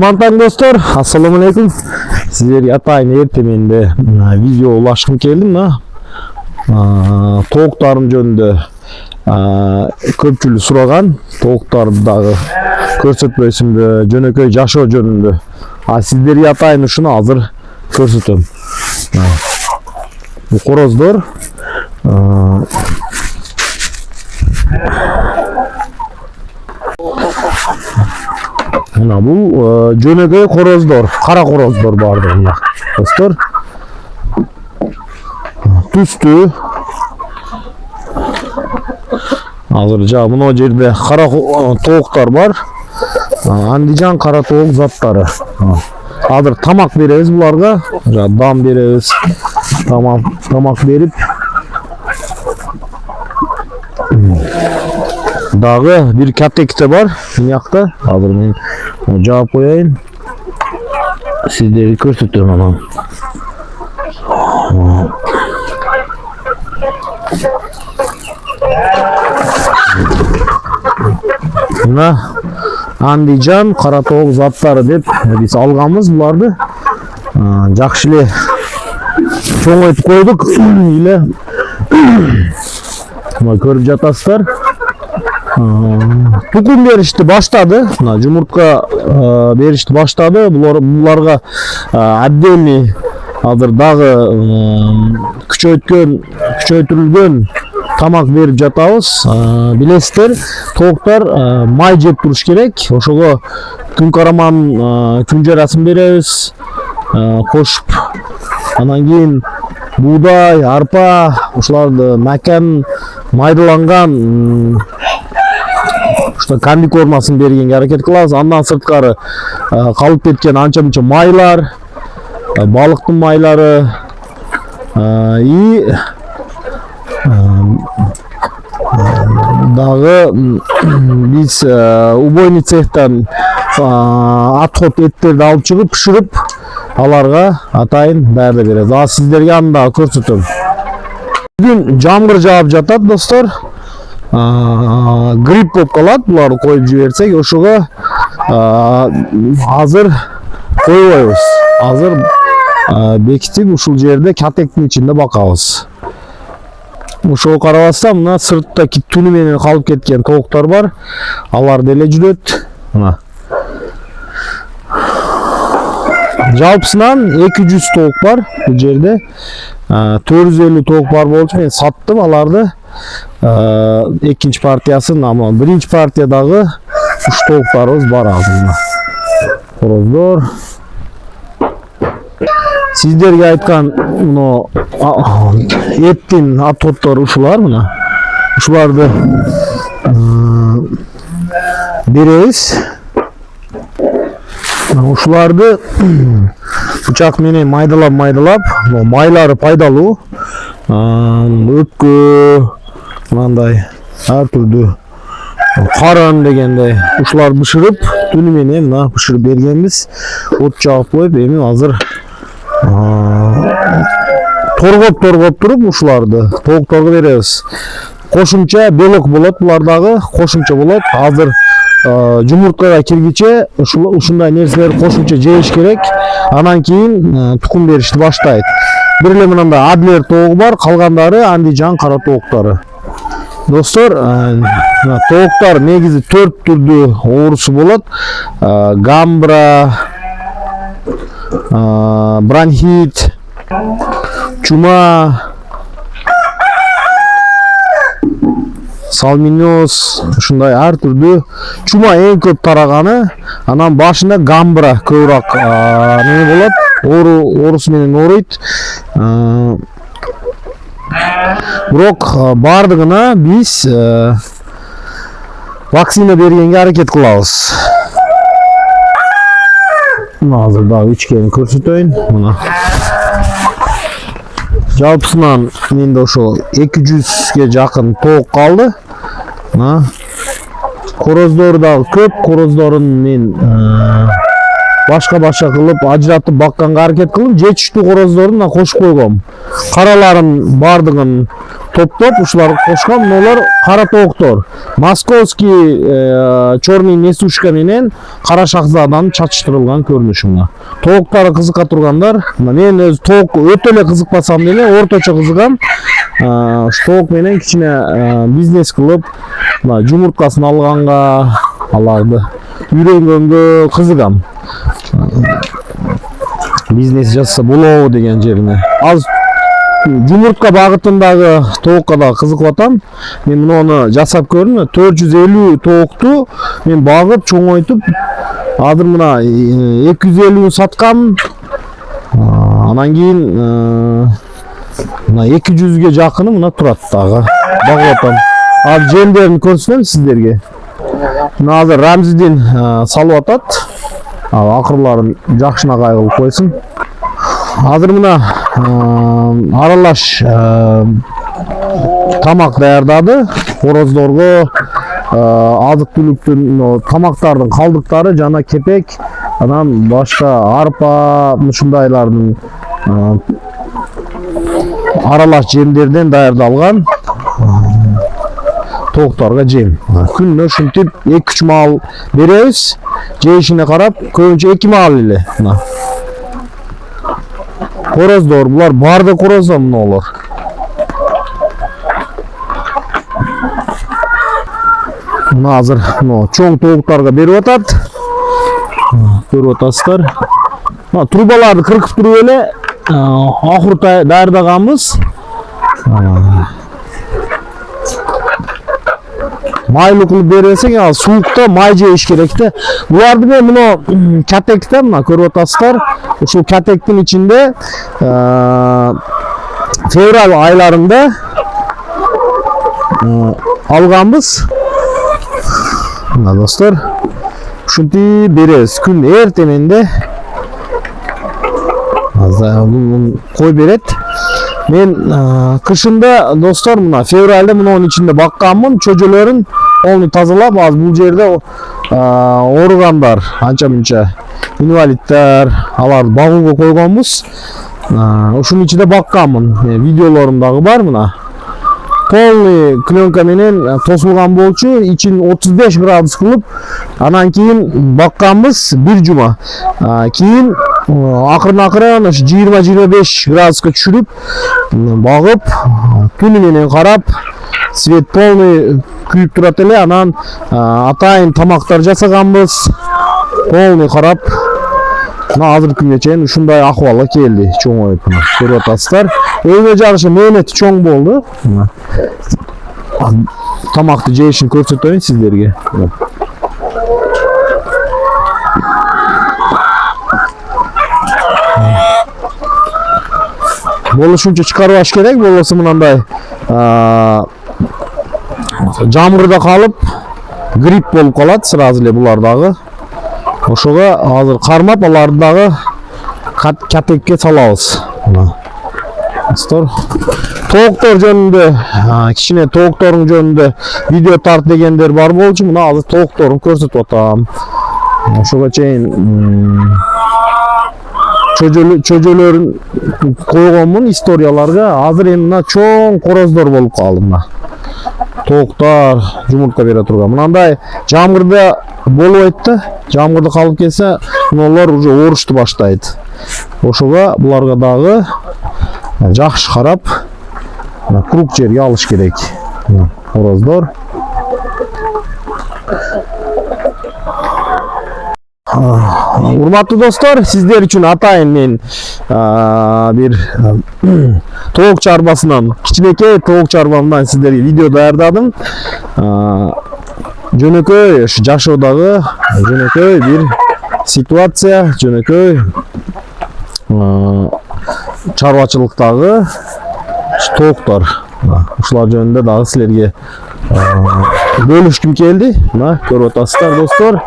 Кутман таң достор, ассаламу алейкум. Сіздерге атайын ертеменде видео улашкым келдим мына тооктарым жөнүндө. Көпчүлүк сураган тооктарды дагы көрсөтпөйсүмбү, жөнөкөй жашоо жөнүндө. Сиздерге атайын ушуну азыр көрсөтөм. Бул короздор мына бул жөнөкөй короздор, кара короздор барды мына достор. Түстү азыр жа мына жерде кара тооктор бар. Андижан кара тоок заттары. Азыр тамак беребиз буларга, дам беребиз. Тамак берип дагы бир катекте бар мынакта. Азыр мен жаап коеюн. Сиздерге көрсөтөм анан. Мына Андижан кара тоок заттары деп биз алганбыз буларды. Жакшы эле чоңойтуп койдук эле. Мына көрүп жатасыздар. Тукум беришти баштады. Мына жумуртка беришти баштады. Буларга отдельный азыр дагы күчөйтүрүлгөн тамак берип жатабыз. Билесиздер, тооктор май жеп туруш керек. Ошого күн караман күн жарасын беребиз. Кошуп анан кийин буудай, арпа, ушуларды макан майдаланган комбикормасын бергенге аракет кылабыз. Андан сырткары калып кеткен анча мынча майлар, балыктын майлары и дагы биз убойный цехтан отход эттерди алып чыгып пиширип аларга атайын даярдап беребиз. Сиздерге аны дагы көрсөтөм. Бүгүн жамгыр жаап жатат достор. Грипп болуп калат буларды коюп жиберсек. Ошого азыр койбойбуз. Азыр бекитип ушул жерде катектин ичинде бакабыз. Ошого карабастан мына сыртта түнү менен калып кеткен тооктор бар. Алар деле жүрөт. Мына жалпысынан 200 тоок бар бул жерде. 450 тоок бар болчу, мен саттым аларды. Экинчи партиясын, ама биринчи партиядагы уш тооктарыбыз бар азыр. Короздор. Сиздерге айткан мына эттин отходтору ушулар мына. Ушуларды беребиз. Ушуларды бычак менен майдалап, майлары пайдалуу. Өпкө, мындай ар түрдүү карын дегендей ушуларды бышырып, түнү менен мына бышырып бергенбиз. От жагып коюп, эми азыр торгоп туруп ушуларды тоокторго беребиз. Кошумча белок болот, булардагы кошумча болот. Азыр жумурткага киргиче ушундай нерселерди кошумча жейиш керек. Анан кийин тукум беришти баштайт. Бир эле мындай адлер тоогу бар, калгандары Андижан кара тооктары. Достор, тооктар негизи 4 түрдүү оорусу болот. Гамбра, бронхит, чума, салминоз, ушундай ар түрдүү. Чума эң көп тараганы, анан башында гамбра көбүрөөк неме болот, оорусу менен ооруйт. Бирок бардыгына биз вакцина бергенге аракет кылабыз. Мына азыр дагы ичкени көрсөтөйүн. Мына жалпысынан менде ошо 200ге жакын тоок калды. Мына короздор дагы көп. Короздорун мен башка кылып ажыратып бакканга аракет кылып, жетиштүү короздорун кошуп койгом. Караларын бардыгын топтоп ушуларды кошком. Мыналар кара тооктор. Московский черный несушка менен кара шахзаданын чачыштырылган көрүнүшү. Тооктары кызыка тургандар, мен өз тоок өтө эле кызыкпасам деле, орточо кызыгам. Тоок менен кичине бизнес кылып, жумурткасын алганга, аларды үйрөнгөнгө кызыгам. Бизнес жасаса болобу деген жерине. Аз жумуртка багытындагы тоокко да кызыгып атам. Мен муну жасап көрдүм. 450 тоокту мен багып, чоңойтуп, азыр мына 250 саткам. Анан кийин мына 200ге жакыны мына турат дагы. Багып атам. Ал жемдерин көрсөтөм сиздерге. Мына азыр Рамзидин салып атат. Акырларын жакшына кайгылып койсун. Азыр мына аралаш тамак даярдады. Короздорго азык-түлүктүн, тамактардын калдыктары жана кепек, анан башка арпа, ушундайлардын аралаш жемдерден даярдалган тоокторго жем. Күнүнө ушинтип 2-3 маал беребиз. Жейишине карап, көбүнчө 2 маал эле. Короздор, булар барды короздор мыналар. Мына азыр чоң тооктарга берип атат. Көрүп атасыздар. Трубаларды кыркып туруп эле акыр даярдаганбыз. Майлуу кылып бербесең, ал суукта май жейиш керек да. Буларды мен мына катекте, мына көрүп атасыздар. Ушул катектин ичинде февраль айларында алганбыз. Мына достор, ушинти беребиз. Күн эртеменде кой берет. Мен кышында достор мына февралда мунун ичинде бакканмын, чөжөлөрүн полный тазалап, аз бул жерде ооругандар, анча-мынча инвалидтер, алар багууга койгонбуз. Ушунун ичинде бакканмын. Видеолорум дагы бар мына. Полный пленка менен тосулган болчу, ичин 35 градус кылып, анан кийин бакканбыз 1 жума. Кийин акырын-акырын 20-25 градуска түшүрүп, багып, түнү менен карап, свет полный күйүп турат эле, анан атайын тамактар жасаганбыз. Полный карап, мына азыр күнгө чейин ушундай акыбалга келди, чоңоюп. Көрүп атасыздар. Өзүнө жараша мээнети чоң болду. Тамакты жейишин көрсөтөйүн сиздерге. Болушунча чыгарбаш керек, болбосо мындай жамгырда калып, грипп болуп калат сразу эле булар дагы. Ошого азыр кармап, аларды дагы катекке салабыз. Тооктор жөнүндө, кичине тооктордун жөнүндө видео тарт дегендер бар болчу. Мына азыр тоокторун көрсөтүп атам. Ошого чейин чөжөлөрүн койгонмун историяларга. Азыр эми мына чоң короздор болуп калды мына. Тооктор жумуртка бере турган. Мынандай жамгырда болбойт да. Жамгырда калып келсе, мыналар уже оорушту баштайт. Ошого буларга дагы жакшы карап, круг жерге алыш керек. Короздор. Урматтуу достор, сиздер үчүн атайын мен бир тоок чарбасынан, кичинекей тоок чарбамдан сиздерге видео даярдадым. Жөнөкөй жашоодагы жөнөкөй бир ситуация, жөнөкөй чарбачылыктагы тооктор. Ушулар жөнүндө дагы силерге бөлүшкүм келди. Мына көрүп атасыздар достор.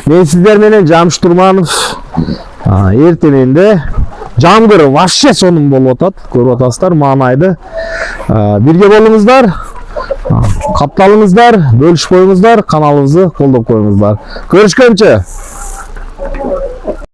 Мен сиздер менен Жамшыт Турманов. Эртеменде жамгыр вообще сонун болуп атат. Көрүп атасыздар маанайды. Бирге болуңуздар. Капталыңыздар, бөлүшүп коюңуздар, каналыбызды колдоп коюңуздар. Көрүшкөнчө.